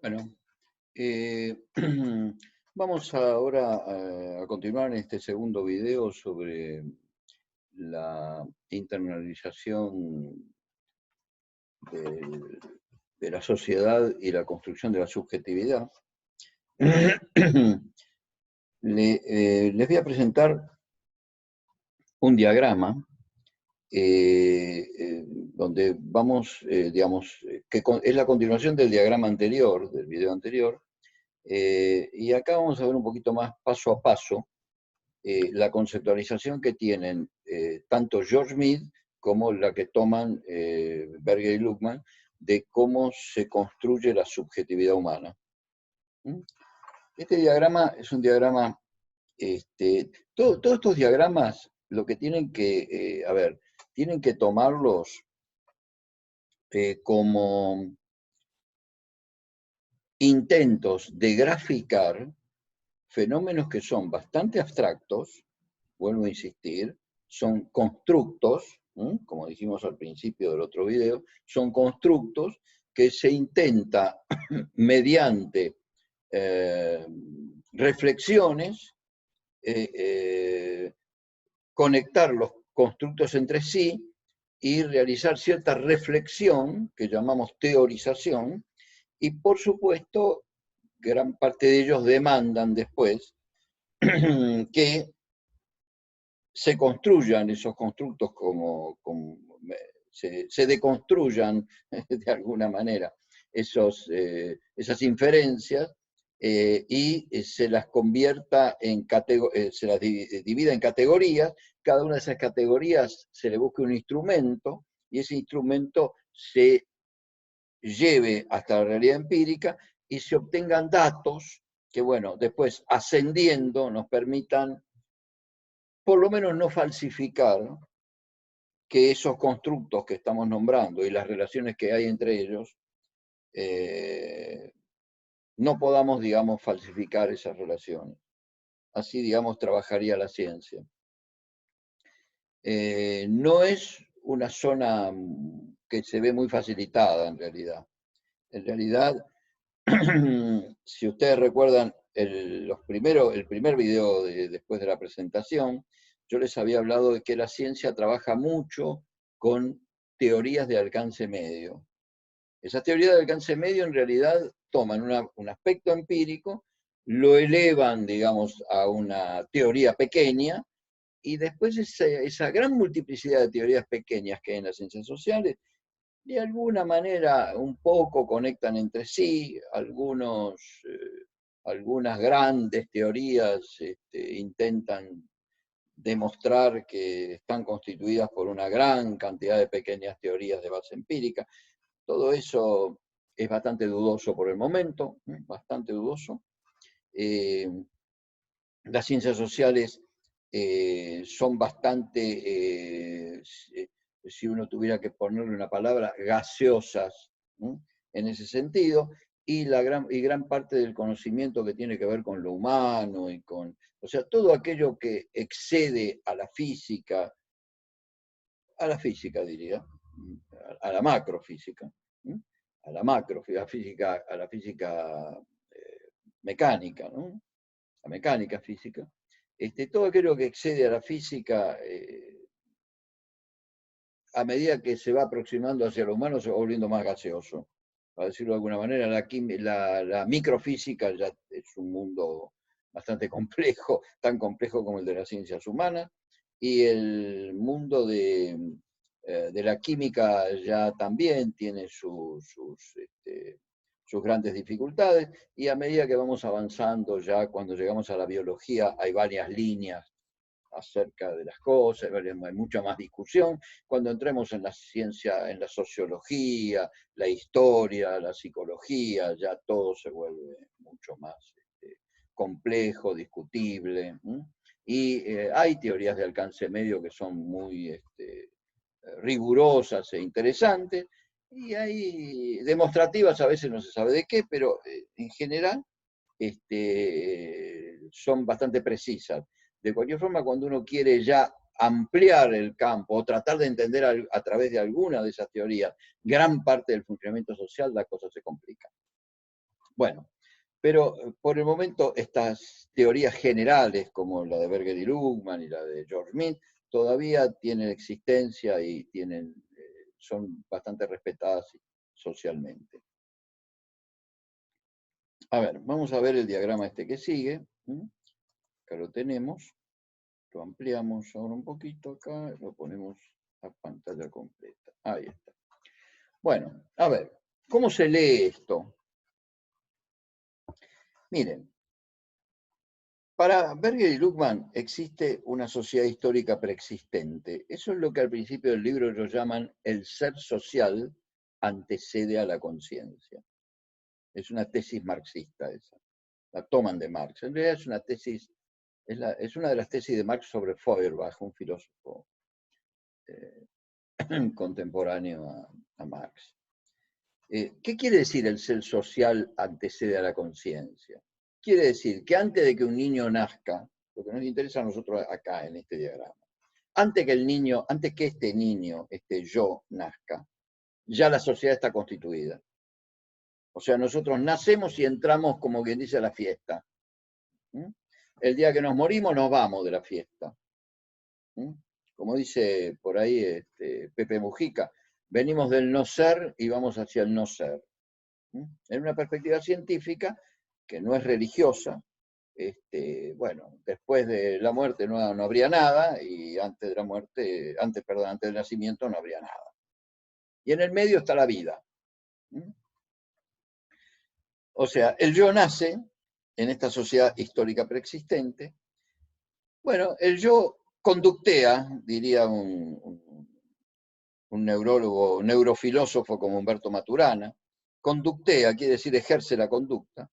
Bueno, vamos ahora a continuar en este segundo video sobre la internalización del- de la sociedad y la construcción de la subjetividad. Les voy a presentar un diagrama donde vamos, digamos, es la continuación del diagrama anterior, del video anterior, y acá vamos a ver un poquito más paso a paso la conceptualización que tienen tanto George Mead como la que toman Berger y Luhmann de cómo se construye la subjetividad humana. ¿Mm? Este diagrama es un diagrama, todos estos diagramas lo que tienen que, tienen que tomarlos como intentos de graficar fenómenos que son bastante abstractos, vuelvo a insistir, son constructos, como dijimos al principio del otro video, son constructos que se intenta mediante reflexiones conectar los constructos entre sí y realizar cierta reflexión que llamamos teorización, y por supuesto gran parte de ellos demandan después que se construyan esos constructos se deconstruyan de alguna manera esas inferencias y se las convierta se las divida en categorías. Cada una de esas categorías se le busque un instrumento y ese instrumento se lleve hasta la realidad empírica y se obtengan datos que, bueno, después ascendiendo nos permitan por lo menos no falsificar que esos constructos que estamos nombrando y las relaciones que hay entre ellos, no podamos, digamos, falsificar esas relaciones. Así, digamos, trabajaría la ciencia. No es una zona que se ve muy facilitada en realidad. En realidad, si ustedes recuerdan el primer video después de la presentación, yo les había hablado de que la ciencia trabaja mucho con teorías de alcance medio. Esas teorías de alcance medio en realidad toman un aspecto empírico, lo elevan, digamos, a una teoría pequeña, y después esa gran multiplicidad de teorías pequeñas que hay en las ciencias sociales, de alguna manera un poco conectan entre sí, algunas grandes teorías intentan demostrar que están constituidas por una gran cantidad de pequeñas teorías de base empírica. Todo eso es bastante dudoso por el momento, bastante dudoso. Las ciencias sociales son bastante, si uno tuviera que ponerle una palabra, gaseosas, ¿no?, en ese sentido, y gran parte del conocimiento que tiene que ver con lo humano y o sea, todo aquello que excede a la física diría, a la macrofísica, a la física mecánica, ¿no?, la mecánica física, todo aquello que excede a la física, a medida que se va aproximando hacia lo humano, se va volviendo más gaseoso. Para decirlo de alguna manera, la microfísica ya es un mundo bastante complejo, tan complejo como el de las ciencias humanas, y el mundo de la química ya también tiene sus grandes dificultades, y a medida que vamos avanzando, ya cuando llegamos a la biología, hay varias líneas acerca de las cosas, hay mucha más discusión. Cuando entremos en la ciencia, en la sociología, la historia, la psicología, ya todo se vuelve mucho más complejo, discutible. Y hay teorías de alcance medio que son muy rigurosas e interesantes, y hay demostrativas, a veces no se sabe de qué, pero en general son bastante precisas. De cualquier forma, cuando uno quiere ya ampliar el campo o tratar de entender a través de alguna de esas teorías gran parte del funcionamiento social, la cosa se complica. Bueno, pero por el momento estas teorías generales, como la de Berger y Luhmann y la de George Mint, todavía tienen existencia y son bastante respetadas socialmente. A ver, vamos a ver el diagrama este que sigue. Acá lo tenemos. Lo ampliamos ahora un poquito acá, lo ponemos a pantalla completa. Ahí está. Bueno, a ver, ¿cómo se lee esto? Miren, para Berger y Luhmann existe una sociedad histórica preexistente. Eso es lo que al principio del libro ellos llaman el ser social antecede a la conciencia. Es una tesis marxista esa. La toman de Marx. En realidad es una tesis, es una de las tesis de Marx sobre Feuerbach, un filósofo contemporáneo a Marx. ¿Qué quiere decir el ser social antecede a la conciencia? Quiere decir que antes de que un niño nazca, lo que nos interesa a nosotros acá en este diagrama, antes que este niño, este yo, nazca, ya la sociedad está constituida. O sea, nosotros nacemos y entramos, como quien dice, a la fiesta. El día que nos morimos nos vamos de la fiesta. Como dice por ahí Pepe Mujica, venimos del no ser y vamos hacia el no ser. En una perspectiva científica que no es religiosa, bueno, después de la muerte no habría nada y antes de la muerte, antes del nacimiento no habría nada. Y en el medio está la vida. O sea, el yo nace en esta sociedad histórica preexistente. Bueno, el yo conductea, diría un neurólogo, un neurofilósofo como Humberto Maturana. Conductea quiere decir ejerce la conducta.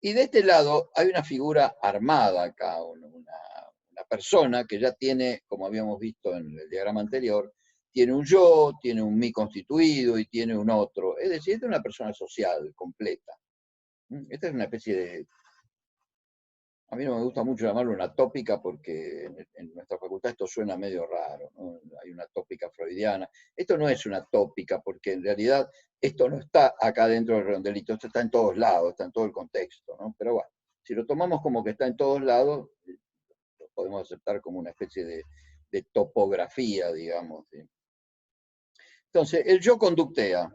Y de este lado hay una figura armada acá, una persona que ya tiene, como habíamos visto en el diagrama anterior, tiene un yo, tiene un mí constituido y tiene un otro. Es decir, esta es una persona social, completa. Esta es una especie de... A mí no me gusta mucho llamarlo una tópica porque en nuestra facultad esto suena medio raro, ¿no? Hay una tópica freudiana. Esto no es una tópica porque en realidad esto no está acá dentro del redondelito, esto está en todos lados, está en todo el contexto, ¿no? Pero bueno, si lo tomamos como que está en todos lados, lo podemos aceptar como una especie de topografía, digamos. ¿Sí? Entonces, el yo conductea.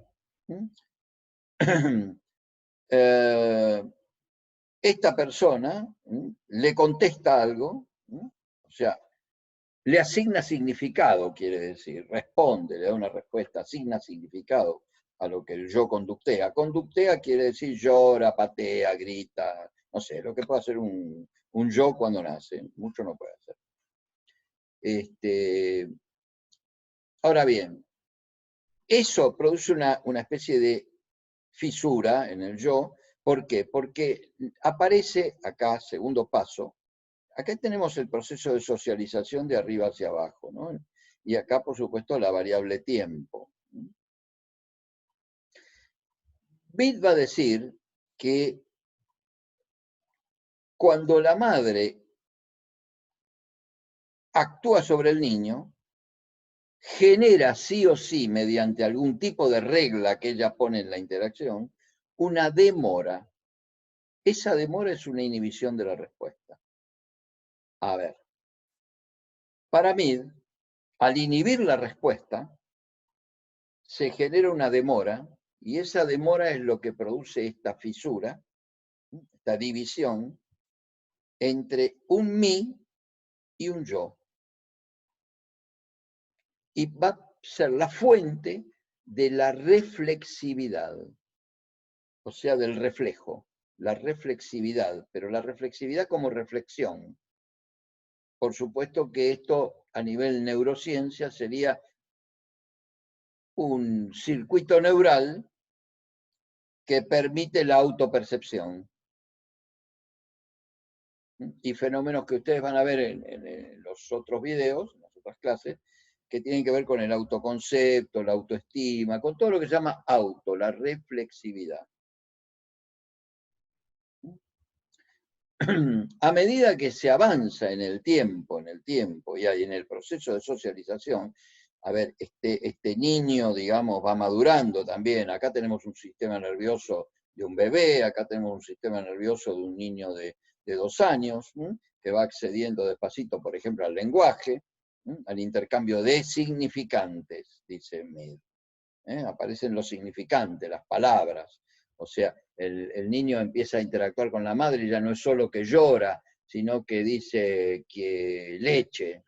Esta persona le contesta algo, o sea, le asigna significado, quiere decir, responde, le da una respuesta, asigna significado a lo que el yo conductea. Conductea quiere decir llora, patea, grita, no sé, lo que puede hacer un yo cuando nace, mucho no puede hacer. Ahora bien, eso produce una especie de fisura en el yo. ¿Por qué? Porque aparece acá, segundo paso, acá tenemos el proceso de socialización de arriba hacia abajo, ¿no? Y acá, por supuesto, la variable tiempo. Bitt va a decir que cuando la madre actúa sobre el niño, genera sí o sí, mediante algún tipo de regla que ella pone en la interacción, una demora. Esa demora es una inhibición de la respuesta. A ver, para mí, al inhibir la respuesta, se genera una demora, y esa demora es lo que produce esta fisura, esta división, entre un mí y un yo. Y va a ser la fuente de la reflexividad, o sea, del reflejo, la reflexividad, pero la reflexividad como reflexión. Por supuesto que esto a nivel neurociencia sería un circuito neural que permite la autopercepción. Y fenómenos que ustedes van a ver en los otros videos, en las otras clases, que tienen que ver con el autoconcepto, la autoestima, con todo lo que se llama auto, la reflexividad. A medida que se avanza en el tiempo y en el proceso de socialización, a ver, este niño, digamos, va madurando también. Acá tenemos un sistema nervioso un bebé, acá tenemos un sistema nervioso de un niño de 2 años, que va accediendo despacito, por ejemplo, al lenguaje, al intercambio de significantes, dice Mead. Aparecen los significantes, las palabras. O sea, el niño empieza a interactuar con la madre y ya no es solo que llora, sino que dice que leche,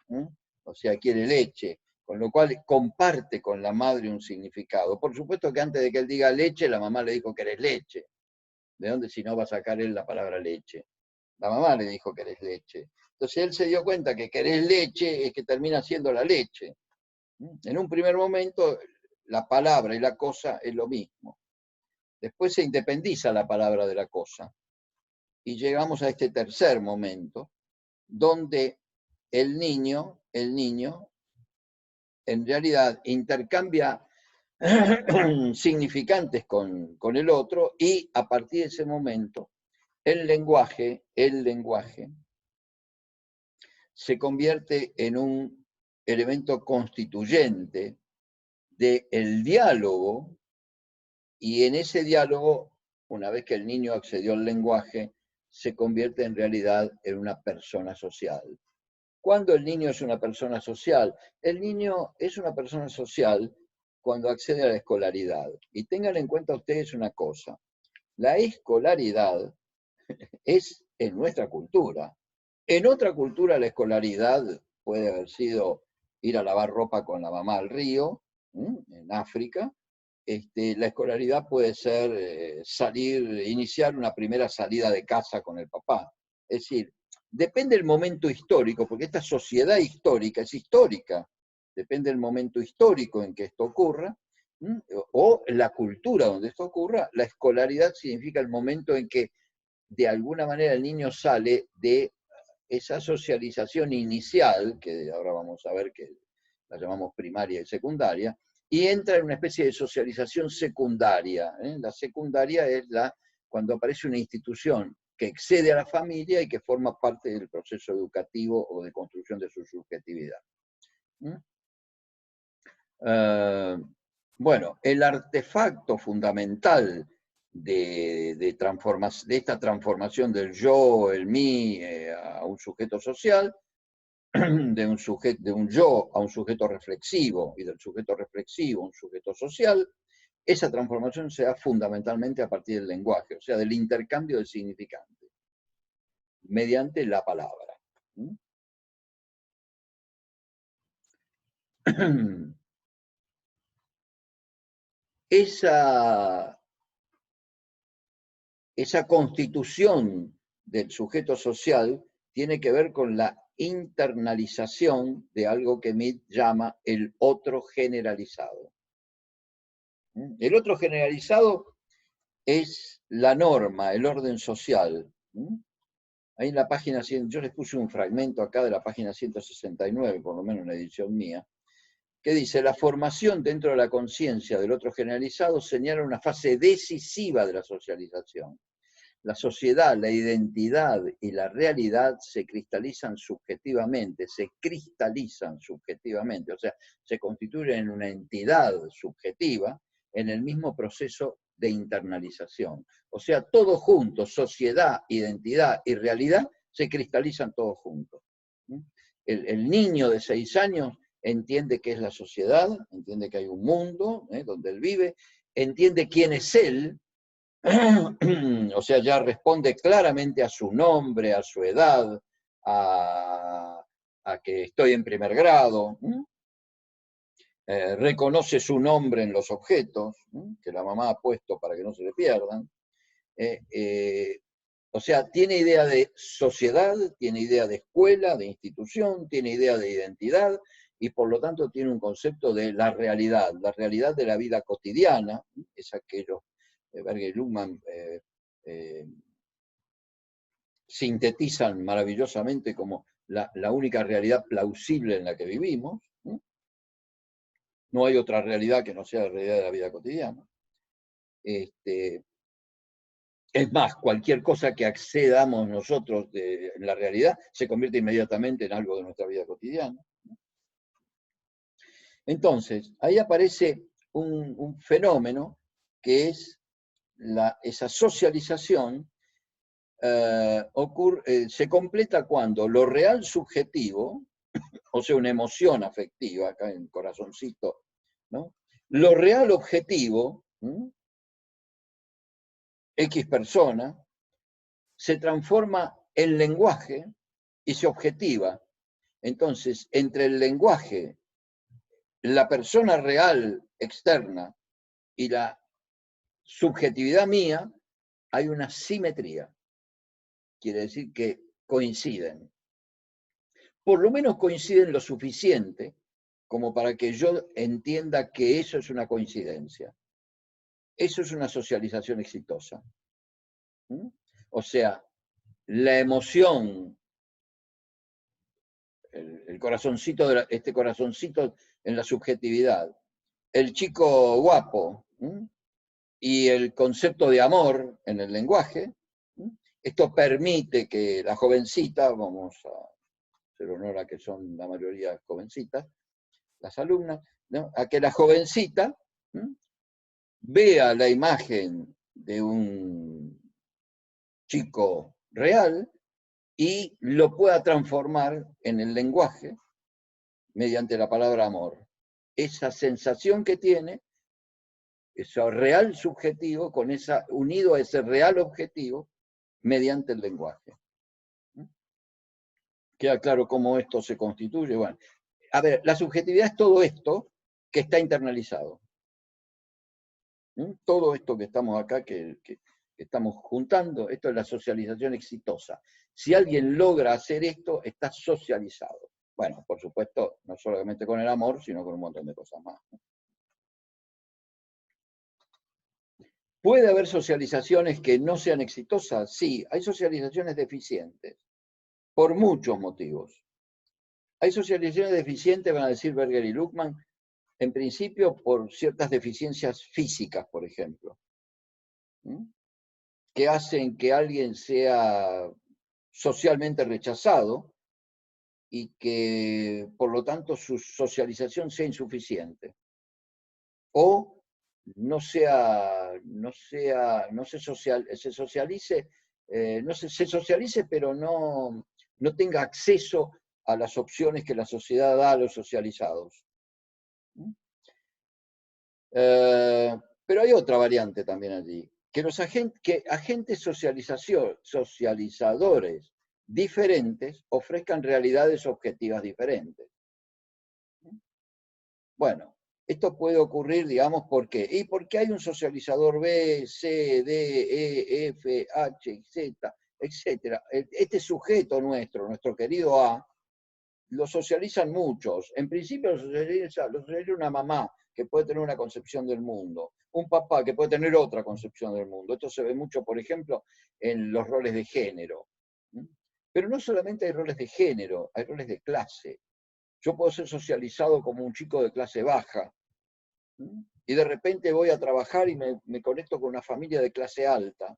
o sea, quiere leche, con lo cual comparte con la madre un significado. Por supuesto que antes de que él diga leche, la mamá le dijo que eres leche. ¿De dónde si no va a sacar él la palabra leche? La mamá le dijo que eres leche. Entonces él se dio cuenta que querés leche es que termina siendo la leche. En un primer momento, la palabra y la cosa es lo mismo. Después se independiza la palabra de la cosa. Y llegamos a este tercer momento, donde el niño en realidad intercambia significantes con el otro, y a partir de ese momento el lenguaje se convierte en un elemento constituyente del diálogo, y en ese diálogo, una vez que el niño accedió al lenguaje, se convierte en realidad en una persona social. ¿Cuándo el niño es una persona social? El niño es una persona social cuando accede a la escolaridad. Y tengan en cuenta ustedes una cosa, la escolaridad es en nuestra cultura. En otra cultura la escolaridad puede haber sido ir a lavar ropa con la mamá al río, en África. La escolaridad puede ser iniciar una primera salida de casa con el papá. Es decir, depende del momento histórico, porque esta sociedad histórica es histórica. Depende del momento histórico en que esto ocurra, o la cultura donde esto ocurra. La escolaridad significa el momento en que de alguna manera el niño sale de esa socialización inicial, que ahora vamos a ver que la llamamos primaria y secundaria, y entra en una especie de socialización secundaria. La secundaria es cuando aparece una institución que excede a la familia y que forma parte del proceso educativo o de construcción de su subjetividad. Bueno, el artefacto fundamental de esta transformación del yo, el mí, a un sujeto social, de un yo a un sujeto reflexivo, y del sujeto reflexivo a un sujeto social, esa transformación se da fundamentalmente a partir del lenguaje, o sea, del intercambio de significantes, mediante la palabra. Esa constitución del sujeto social tiene que ver con la internalización de algo que Mead llama el otro generalizado. El otro generalizado es la norma, el orden social. Ahí en la página 100, yo les puse un fragmento acá de la página 169, por lo menos en la edición mía, que dice: la formación dentro de la conciencia del otro generalizado señala una fase decisiva de la socialización. La sociedad, la identidad y la realidad se cristalizan subjetivamente, o sea, se constituyen en una entidad subjetiva en el mismo proceso de internalización. O sea, todo junto, sociedad, identidad y realidad, se cristalizan todos juntos. El niño de 6 años entiende qué es la sociedad, entiende que hay un mundo donde él vive, entiende quién es él, o sea, ya responde claramente a su nombre, a su edad, a que estoy en primer grado, reconoce su nombre en los objetos que la mamá ha puesto para que no se le pierdan. O sea, tiene idea de sociedad, tiene idea de escuela, de institución, tiene idea de identidad, y por lo tanto tiene un concepto de la realidad de la vida cotidiana, es aquello Berger y Luhmann sintetizan maravillosamente como la única realidad plausible en la que vivimos. No hay otra realidad que no sea la realidad de la vida cotidiana. Es más, cualquier cosa que accedamos nosotros en la realidad se convierte inmediatamente en algo de nuestra vida cotidiana. Entonces, ahí aparece un fenómeno que es esa socialización se completa cuando lo real subjetivo, o sea, una emoción afectiva, acá en corazoncito, ¿no? Lo real objetivo, X persona, se transforma en lenguaje y se objetiva. Entonces, entre el lenguaje, la persona real externa y la subjetividad mía, hay una simetría. Quiere decir que coinciden. Por lo menos coinciden lo suficiente como para que yo entienda que eso es una coincidencia. Eso es una socialización exitosa. O sea, la emoción, el corazoncito, este corazoncito en la subjetividad, el chico guapo y el concepto de amor en el lenguaje, esto permite que la jovencita, vamos a hacer honor a que son la mayoría jovencitas, las alumnas, ¿no? A que la jovencita vea la imagen de un chico real y lo pueda transformar en el lenguaje mediante la palabra amor. Esa sensación que tiene, ese real subjetivo, unido a ese real objetivo, mediante el lenguaje. Queda claro cómo esto se constituye. Bueno, a ver, la subjetividad es todo esto que está internalizado. Todo esto que estamos acá, que estamos juntando, esto es la socialización exitosa. Si alguien logra hacer esto, está socializado. Bueno, por supuesto, no solamente con el amor, sino con un montón de cosas más. ¿Puede haber socializaciones que no sean exitosas? Sí, hay socializaciones deficientes, por muchos motivos. Hay socializaciones deficientes, van a decir Berger y Luckmann, en principio por ciertas deficiencias físicas, por ejemplo, que hacen que alguien sea socialmente rechazado y que, por lo tanto, su socialización sea insuficiente. O no se socialice, se socialice, pero no tenga acceso a las opciones que la sociedad da a los socializados. Pero hay otra variante también allí, que agentes socializadores diferentes ofrezcan realidades objetivas diferentes. Bueno, esto puede ocurrir, digamos, ¿por qué? Y porque hay un socializador B, C, D, E, F, H, Z, etc. Este sujeto nuestro querido A, lo socializan muchos. En principio lo socializa una mamá que puede tener una concepción del mundo, un papá que puede tener otra concepción del mundo. Esto se ve mucho, por ejemplo, en los roles de género. Pero no solamente hay roles de género, hay roles de clase. Yo puedo ser socializado como un chico de clase baja, y de repente voy a trabajar y me conecto con una familia de clase alta.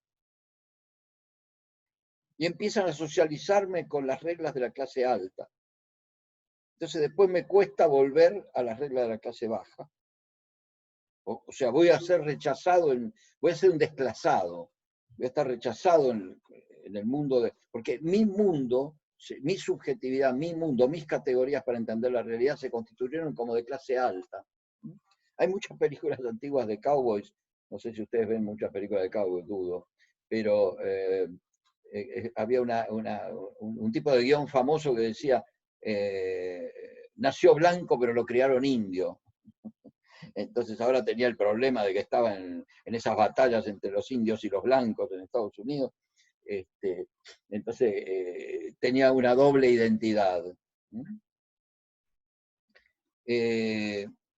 Y empiezan a socializarme con las reglas de la clase alta. Entonces después me cuesta volver a las reglas de la clase baja. O sea, voy a ser rechazado, voy a ser un desplazado. Voy a estar rechazado en el mundo porque mi mundo, mi subjetividad, mi mundo, mis categorías para entender la realidad se constituyeron como de clase alta. Hay muchas películas antiguas de cowboys, no sé si ustedes ven muchas películas de cowboys, dudo, pero había un tipo de guión famoso que decía, nació blanco pero lo criaron indio. Entonces ahora tenía el problema de que estaba en esas batallas entre los indios y los blancos en Estados Unidos. Entonces tenía una doble identidad.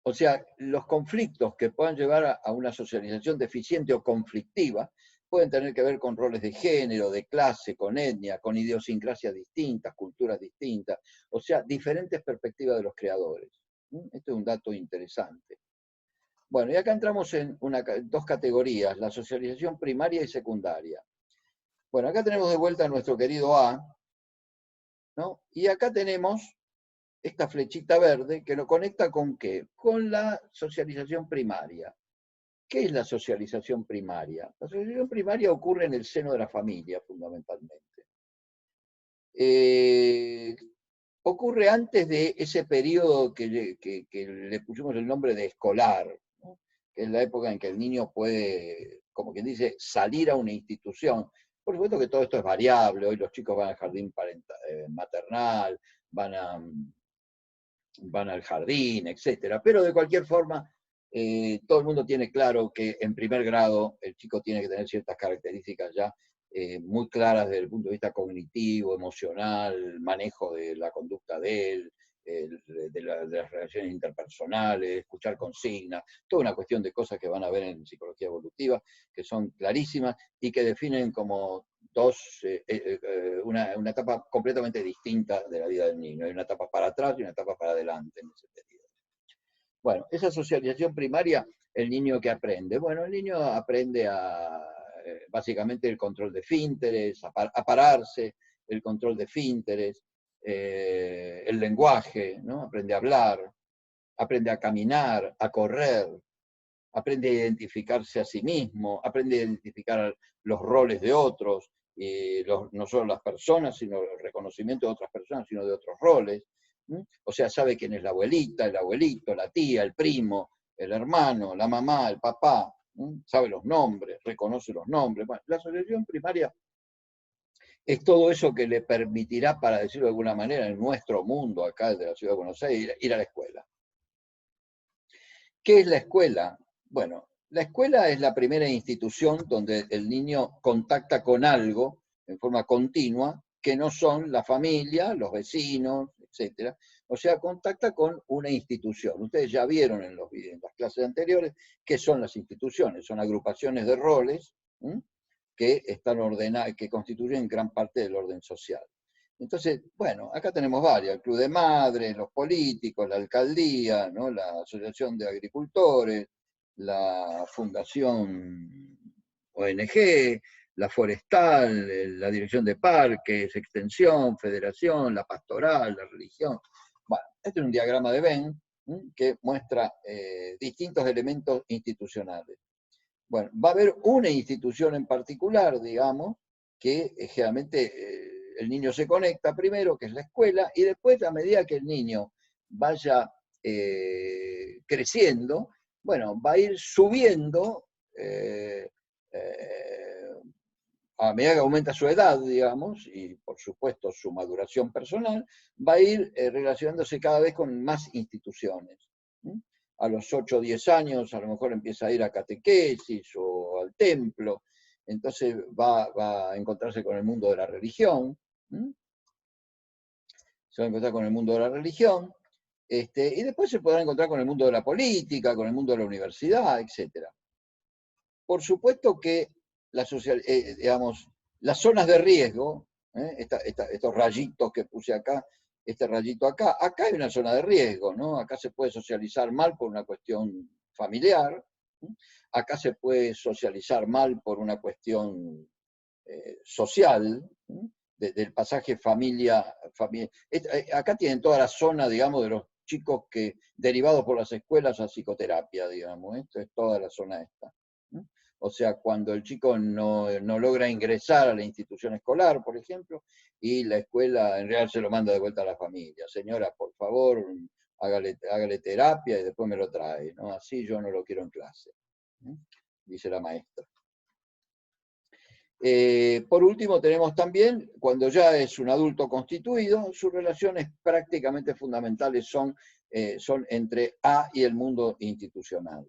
O sea, los conflictos que puedan llevar a una socialización deficiente o conflictiva pueden tener que ver con roles de género, de clase, con etnia, con idiosincrasias distintas, culturas distintas, o sea, diferentes perspectivas de los creadores. Este es un dato interesante. Bueno, y acá entramos en dos categorías, la socialización primaria y secundaria. Bueno, acá tenemos de vuelta a nuestro querido A, ¿no? Y acá tenemos esta flechita verde que lo conecta con ¿qué? Con la socialización primaria. ¿Qué es la socialización primaria? La socialización primaria ocurre en el seno de la familia, fundamentalmente. Ocurre antes de ese periodo que le pusimos el nombre de escolar, ¿no? Que es la época en que el niño puede, como quien dice, salir a una institución. Por supuesto que todo esto es variable, hoy los chicos van al jardín maternal, van al jardín, etcétera. Pero de cualquier forma, todo el mundo tiene claro que en primer grado el chico tiene que tener ciertas características ya muy claras desde el punto de vista cognitivo, emocional, manejo de la conducta de él, de las relaciones interpersonales, escuchar consignas, toda una cuestión de cosas que van a ver en psicología evolutiva, que son clarísimas y que definen como una etapa completamente distinta de la vida del niño. Hay una etapa para atrás y una etapa para adelante en ese sentido. Bueno, esa socialización primaria, el niño que aprende. Bueno, el niño aprende básicamente el control de esfínteres, a pararse, el control de esfínteres, el lenguaje, ¿no? Aprende a hablar, aprende a caminar, a correr, aprende a identificarse a sí mismo, aprende a identificar los roles de otros, no solo las personas, sino el reconocimiento de otras personas, sino de otros roles. O sea, sabe quién es la abuelita, el abuelito, la tía, el primo, el hermano, la mamá, el papá, sabe los nombres, reconoce los nombres. Bueno, la socialización primaria es todo eso que le permitirá, para decirlo de alguna manera, en nuestro mundo, acá de la Ciudad de Buenos Aires, ir a la escuela. ¿Qué es la escuela? Bueno, la escuela es la primera institución donde el niño contacta con algo en forma continua, que no son la familia, los vecinos, etc. O sea, contacta con una institución. Ustedes ya vieron en las clases anteriores qué son las instituciones. Son agrupaciones de roles que están ordenadas, que constituyen gran parte del orden social. Entonces, bueno, acá tenemos varias, el Club de Madres, los políticos, la alcaldía, ¿no? La Asociación de Agricultores, la Fundación ONG, la Forestal, la Dirección de Parques, Extensión, Federación, la Pastoral, la Religión. Bueno, este es un diagrama de Venn que muestra distintos elementos institucionales. Bueno, va a haber una institución en particular, digamos, que generalmente el niño se conecta primero, que es la escuela, y después, a medida que el niño vaya creciendo, bueno, va a ir subiendo, a medida que aumenta su edad, digamos, y por supuesto su maduración personal, va a ir relacionándose cada vez con más instituciones. A los 8 o 10 años a lo mejor empieza a ir a catequesis o al templo, entonces va a encontrarse con el mundo de la religión, se va a encontrar con el mundo de la religión, y después se podrá encontrar con el mundo de la política, con el mundo de la universidad, etc. Por supuesto que digamos, las zonas de riesgo, estos rayitos que puse acá, este rayito acá hay una zona de riesgo, ¿no? Acá se puede socializar mal por una cuestión familiar, acá se puede socializar mal por una cuestión social, del pasaje familia. Acá tienen toda la zona, digamos, de los chicos que derivados por las escuelas a psicoterapia, digamos, esto es toda la zona esta. O sea, cuando el chico no logra ingresar a la institución escolar, por ejemplo, y la escuela en realidad se lo manda de vuelta a la familia. Señora, por favor, hágale terapia y después me lo trae, ¿no? Así yo no lo quiero en clase, dice la maestra. Por último, tenemos también, cuando ya es un adulto constituido, sus relaciones prácticamente fundamentales son entre y el mundo institucional,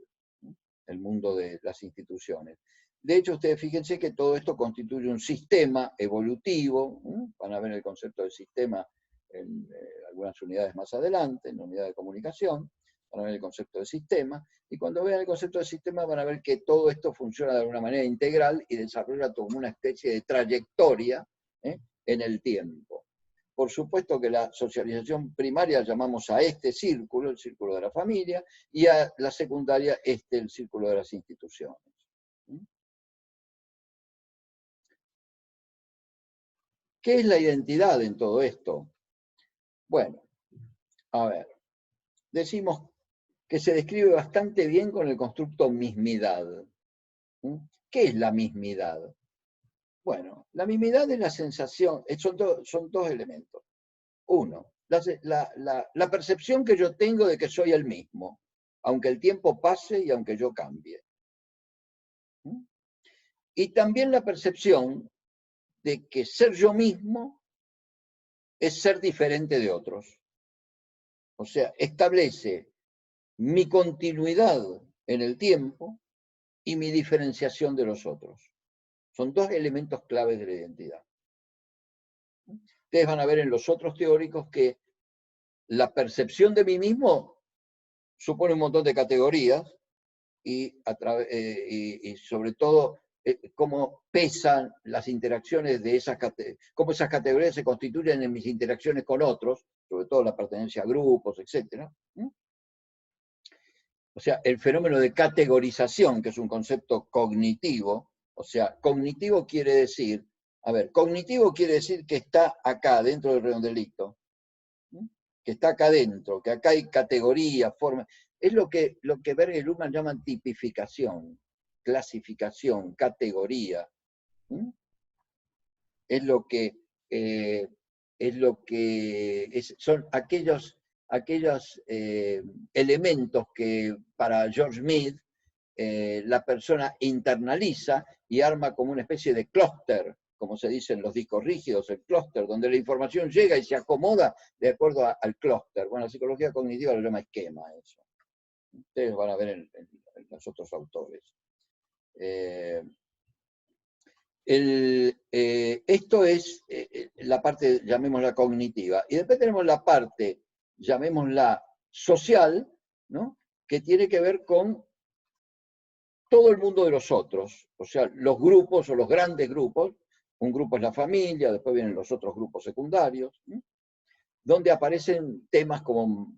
el mundo de las instituciones. De hecho, ustedes fíjense que todo esto constituye un sistema evolutivo, van a ver el concepto de sistema en algunas unidades más adelante, en la unidad de comunicación, van a ver el concepto de sistema, y cuando vean el concepto de sistema van a ver que todo esto funciona de alguna manera integral y desarrolla como una especie de trayectoria en el tiempo. Por supuesto que la socialización primaria llamamos a este círculo, el círculo de la familia, y a la secundaria el círculo de las instituciones. ¿Qué es la identidad en todo esto? Bueno, a ver, decimos que se describe bastante bien con el constructo mismidad. ¿Qué es la mismidad? Bueno, la mismidad es la sensación, son dos elementos. Uno, la percepción que yo tengo de que soy el mismo, aunque el tiempo pase y aunque yo cambie. Y también la percepción de que ser yo mismo es ser diferente de otros. O sea, establece mi continuidad en el tiempo y mi diferenciación de los otros. Son dos elementos claves de la identidad. Ustedes van a ver en los otros teóricos que la percepción de mí mismo supone un montón de categorías y sobre todo cómo pesan las interacciones de esas categorías, cómo esas categorías se constituyen en mis interacciones con otros, sobre todo la pertenencia a grupos, etc. O sea, el fenómeno de categorización, que es un concepto cognitivo, o sea, cognitivo quiere decir, cognitivo quiere decir que está acá, dentro del redondelito, que está acá dentro, que acá hay categorías, formas. Es lo que Berger y Luhmann llaman tipificación, clasificación, categoría. Es lo que, son aquellos elementos que para George Mead la persona internaliza y arma como una especie de clúster, como se dice en los discos rígidos, el clúster, donde la información llega y se acomoda de acuerdo al clúster. Bueno, la psicología cognitiva lo llama esquema eso. Ustedes van a ver en los otros autores. Esto es la parte, llamémosla cognitiva. Y después tenemos la parte, llamémosla social, ¿no? Que tiene que ver con todo el mundo de los otros. O sea, los grupos o los grandes grupos. Un grupo es la familia, después vienen los otros grupos secundarios, ¿no? Donde aparecen temas como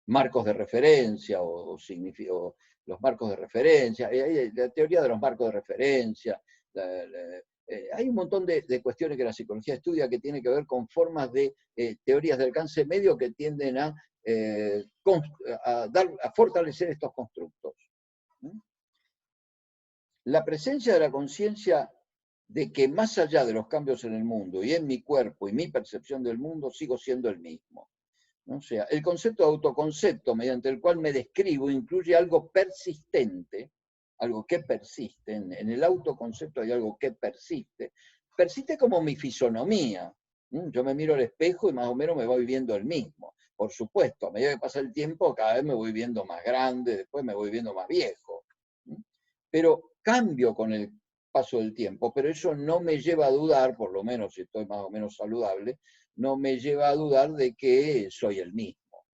marcos de referencia o los marcos de referencia, la teoría de los marcos de referencia. Hay un montón de cuestiones que la psicología estudia que tienen que ver con formas de teorías de alcance medio que tienden a fortalecer estos constructos. La presencia de la conciencia de que más allá de los cambios en el mundo y en mi cuerpo y mi percepción del mundo, sigo siendo el mismo. O sea, el concepto de autoconcepto mediante el cual me describo incluye algo persistente, algo que persiste. En el autoconcepto hay algo que persiste. Persiste como mi fisonomía. Yo me miro al espejo y más o menos me voy viendo el mismo. Por supuesto, a medida que pasa el tiempo, cada vez me voy viendo más grande, después me voy viendo más viejo. Pero cambio con el paso del tiempo, pero eso no me lleva a dudar, por lo menos si estoy más o menos saludable, no me lleva a dudar de que soy el mismo.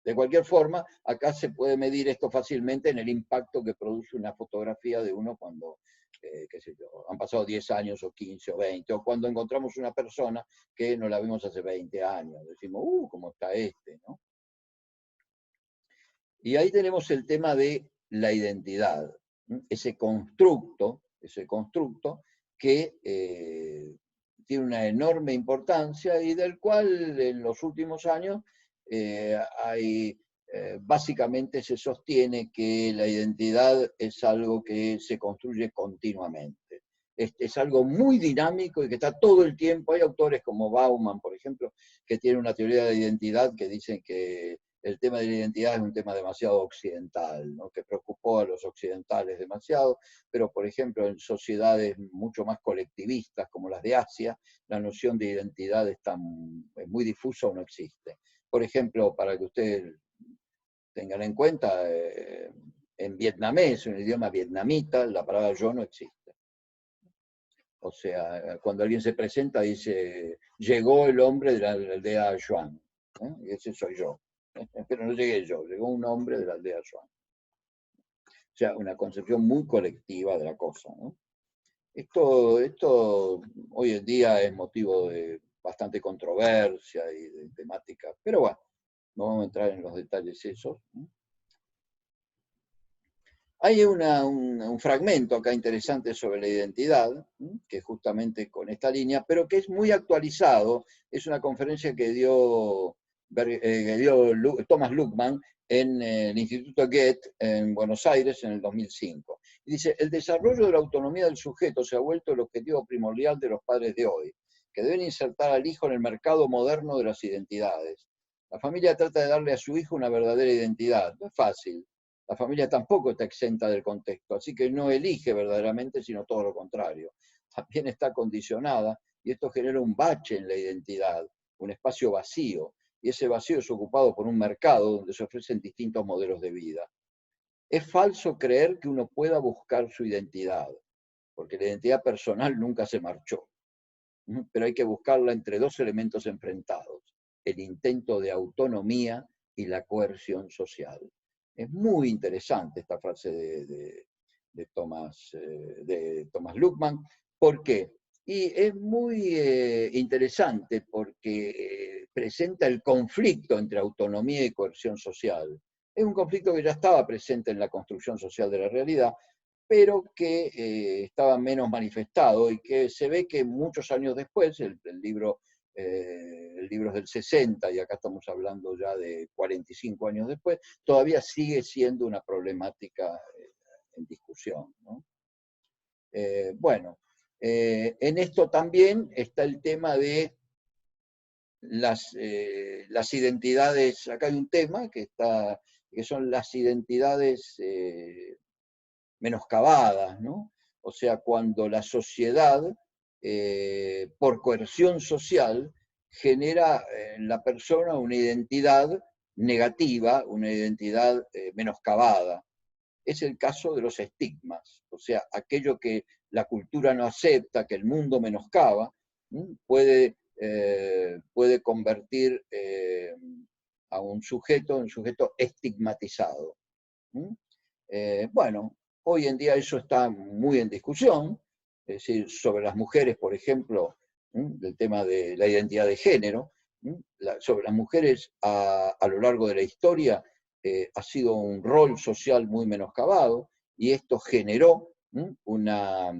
De cualquier forma, acá se puede medir esto fácilmente en el impacto que produce una fotografía de uno cuando, qué sé yo, han pasado 10 años o 15 o 20, o cuando encontramos una persona que no la vimos hace 20 años. Decimos, ¿cómo está este? ¿No? Y ahí tenemos el tema de la identidad, ese constructo que tiene una enorme importancia y del cual en los últimos años básicamente se sostiene que la identidad es algo que se construye continuamente. Es algo muy dinámico y que está todo el tiempo. Hay autores como Bauman, por ejemplo, que tienen una teoría de identidad que dicen que el tema de la identidad es un tema demasiado occidental, ¿no? Que preocupó a los occidentales demasiado, pero por ejemplo en sociedades mucho más colectivistas como las de Asia, la noción de identidad es muy difusa o no existe. Por ejemplo, para que ustedes tengan en cuenta, en vietnamés, en el idioma vietnamita, la palabra yo no existe. O sea, cuando alguien se presenta dice, llegó el hombre de la aldea Yuan, y ese soy yo. Pero no llegué yo, llegó un hombre de la aldea Yuan. O sea, una concepción muy colectiva de la cosa, ¿no? Esto hoy en día es motivo de bastante controversia y de temática, pero bueno, no vamos a entrar en los detalles esos, ¿no? Hay un fragmento acá interesante sobre la identidad, que justamente con esta línea, pero que es muy actualizado. Es una conferencia que dio Thomas Luhmann en el Instituto Goethe en Buenos Aires en el 2005. Y dice, el desarrollo de la autonomía del sujeto se ha vuelto el objetivo primordial de los padres de hoy, que deben insertar al hijo en el mercado moderno de las identidades. La familia trata de darle a su hijo una verdadera identidad. No es fácil. La familia tampoco está exenta del contexto, así que no elige verdaderamente, sino todo lo contrario. También está condicionada, y esto genera un bache en la identidad, un espacio vacío, y ese vacío es ocupado por un mercado donde se ofrecen distintos modelos de vida. Es falso creer que uno pueda buscar su identidad, porque la identidad personal nunca se marchó, pero hay que buscarla entre dos elementos enfrentados, el intento de autonomía y la coerción social. Es muy interesante esta frase de Thomas Luckmann. ¿Por qué? Y es muy interesante porque presenta el conflicto entre autonomía y coerción social. Es un conflicto que ya estaba presente en la construcción social de la realidad, pero que estaba menos manifestado y que se ve que muchos años después, el libro es del 60 y acá estamos hablando ya de 45 años después, todavía sigue siendo una problemática en discusión, ¿no? Bueno, en esto también está el tema de las identidades. Acá hay un tema que son las identidades menoscabadas, ¿no? O sea, cuando la sociedad, por coerción social, genera en la persona una identidad negativa, una identidad menoscabada. Es el caso de los estigmas, o sea, aquello que la cultura no acepta, que el mundo menoscaba, puede convertir a un sujeto en un sujeto estigmatizado. Bueno, hoy en día eso está muy en discusión, es decir, sobre las mujeres, por ejemplo, del tema de la identidad de género, sobre las mujeres a lo largo de la historia ha sido un rol social muy menoscabado y esto generó una, a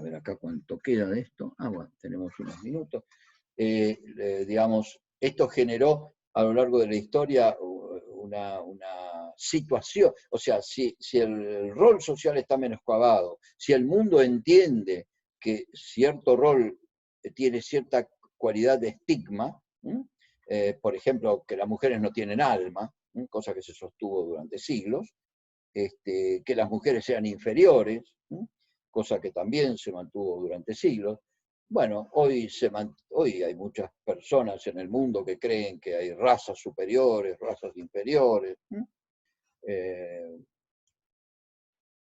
ver acá cuánto queda de esto, bueno, tenemos unos minutos, digamos, esto generó a lo largo de la historia una situación, o sea, si el rol social está menoscabado, si el mundo entiende que cierto rol tiene cierta cualidad de estigma, por ejemplo, que las mujeres no tienen alma, cosa que se sostuvo durante siglos, que las mujeres sean inferiores, cosa que también se mantuvo durante siglos. Bueno, hoy hay muchas personas en el mundo que creen que hay razas superiores, razas inferiores.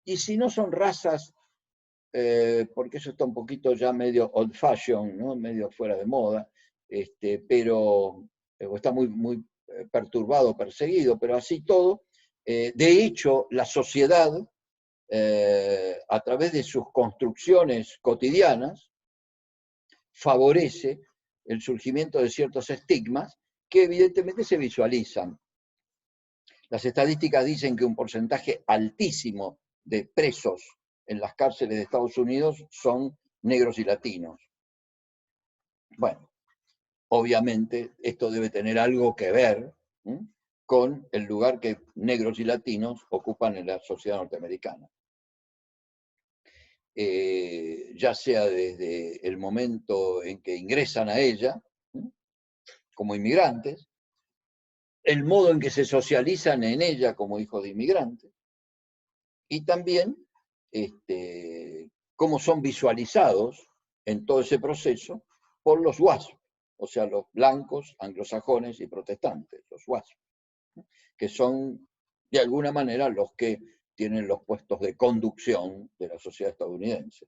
Y si no son razas, porque eso está un poquito ya medio old fashion, ¿no? Medio fuera de moda, pero está muy, muy perturbado, perseguido, pero así todo, de hecho, la sociedad, a través de sus construcciones cotidianas, favorece el surgimiento de ciertos estigmas que evidentemente se visualizan. Las estadísticas dicen que un porcentaje altísimo de presos en las cárceles de Estados Unidos son negros y latinos. Bueno, obviamente esto debe tener algo que ver con el lugar que negros y latinos ocupan en la sociedad norteamericana. Ya sea desde el momento en que ingresan a ella, como inmigrantes, el modo en que se socializan en ella como hijos de inmigrantes, y también cómo son visualizados en todo ese proceso por los WASP, o sea, los blancos, anglosajones y protestantes, los WASP, que son de alguna manera los que tienen los puestos de conducción de la sociedad estadounidense.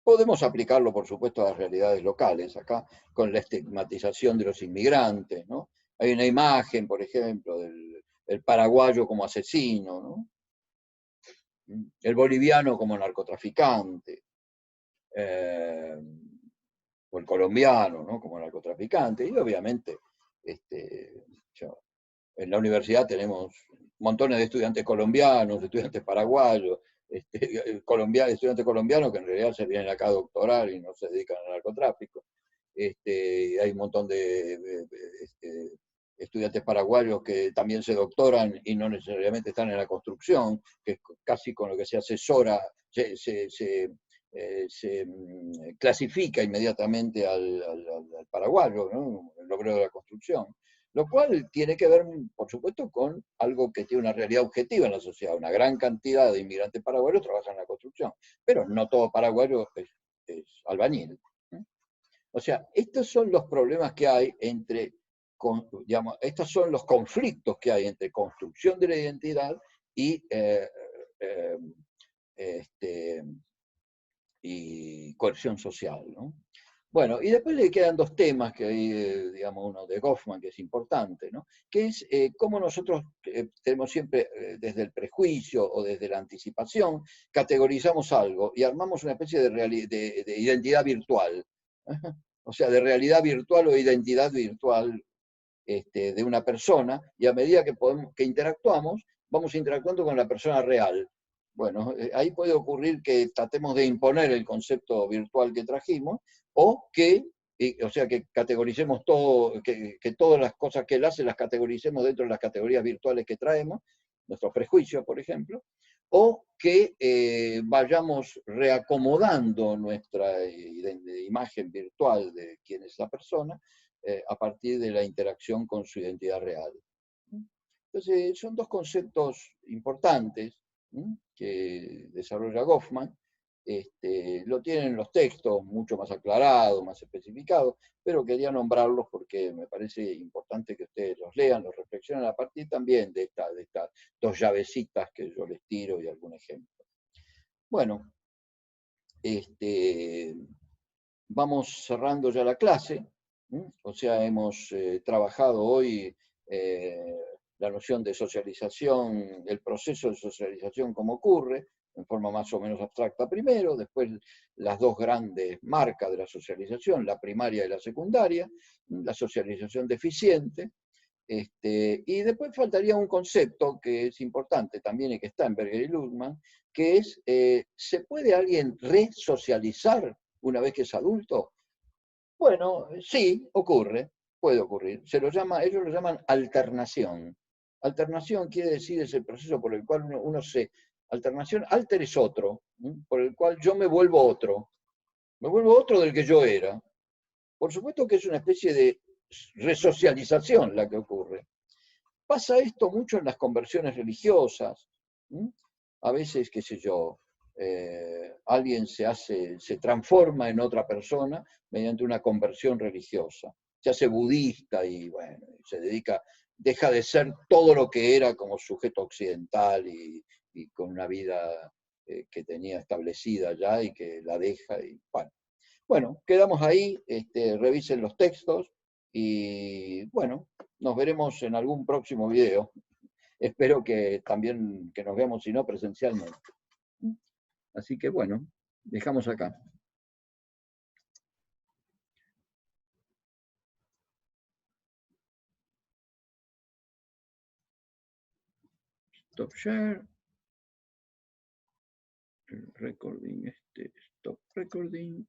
Podemos aplicarlo, por supuesto, a las realidades locales, acá con la estigmatización de los inmigrantes, ¿no? Hay una imagen, por ejemplo, del paraguayo como asesino, ¿no? El boliviano como narcotraficante, o el colombiano, ¿no? Como narcotraficante, y obviamente en la universidad tenemos montones de estudiantes colombianos, de estudiantes paraguayos, estudiantes colombianos que en realidad se vienen acá a doctorar y no se dedican al narcotráfico. hay un montón de estudiantes paraguayos que también se doctoran y no necesariamente están en la construcción, que es casi con lo que se asesora, se clasifica inmediatamente al paraguayo, ¿no? El obrero de la construcción. Lo cual tiene que ver, por supuesto, con algo que tiene una realidad objetiva en la sociedad. Una gran cantidad de inmigrantes paraguayos trabajan en la construcción, pero no todo paraguayo es albañil. O sea, estos son los problemas que hay entre, digamos, estos son los conflictos que hay entre construcción de la identidad y, eh, este, y coerción social, ¿no? Bueno, y después le quedan dos temas que hay, digamos, uno de Goffman, que es importante, ¿no? Que es cómo nosotros tenemos siempre, desde el prejuicio o desde la anticipación, categorizamos algo y armamos una especie de identidad virtual. O sea, de realidad virtual o identidad virtual de una persona, y a medida que interactuamos, vamos interactuando con la persona real. Bueno, ahí puede ocurrir que tratemos de imponer el concepto virtual que trajimos, o o sea, que categoricemos todo, que todas las cosas que él hace las categoricemos dentro de las categorías virtuales que traemos, nuestros prejuicios, por ejemplo, o que vayamos reacomodando nuestra imagen virtual de quién es la persona a partir de la interacción con su identidad real. Entonces, son dos conceptos importantes que desarrolla Goffman. Lo tienen en los textos mucho más aclarado, más especificado, pero quería nombrarlos porque me parece importante que ustedes los lean, los reflexionen a partir también de estas dos llavecitas que yo les tiro y algún ejemplo. Bueno, vamos cerrando ya la clase. O sea, hemos trabajado hoy eh, la noción de socialización, el proceso de socialización como ocurre, en forma más o menos abstracta primero, después las dos grandes marcas de la socialización, la primaria y la secundaria, la socialización deficiente, y después faltaría un concepto que es importante también y que está en Berger y Luhmann, que es, ¿se puede alguien resocializar una vez que es adulto? Bueno, sí, ocurre, puede ocurrir. Ellos lo llaman alternación. Alternación quiere decir es el proceso por el cual uno se... Alternación, alter es otro, por el cual yo me vuelvo otro del que yo era. Por supuesto que es una especie de resocialización la que ocurre. Pasa esto mucho en las conversiones religiosas. A veces, qué sé yo, alguien se transforma en otra persona mediante una conversión religiosa. Se hace budista y, bueno, se dedica, deja de ser todo lo que era como sujeto occidental y con una vida que tenía establecida ya y que la deja. Y, bueno, quedamos ahí, revisen los textos y, bueno, nos veremos en algún próximo video. Espero que también que nos veamos, si no, presencialmente. Así que bueno, dejamos acá. Stop share. Recording, stop recording.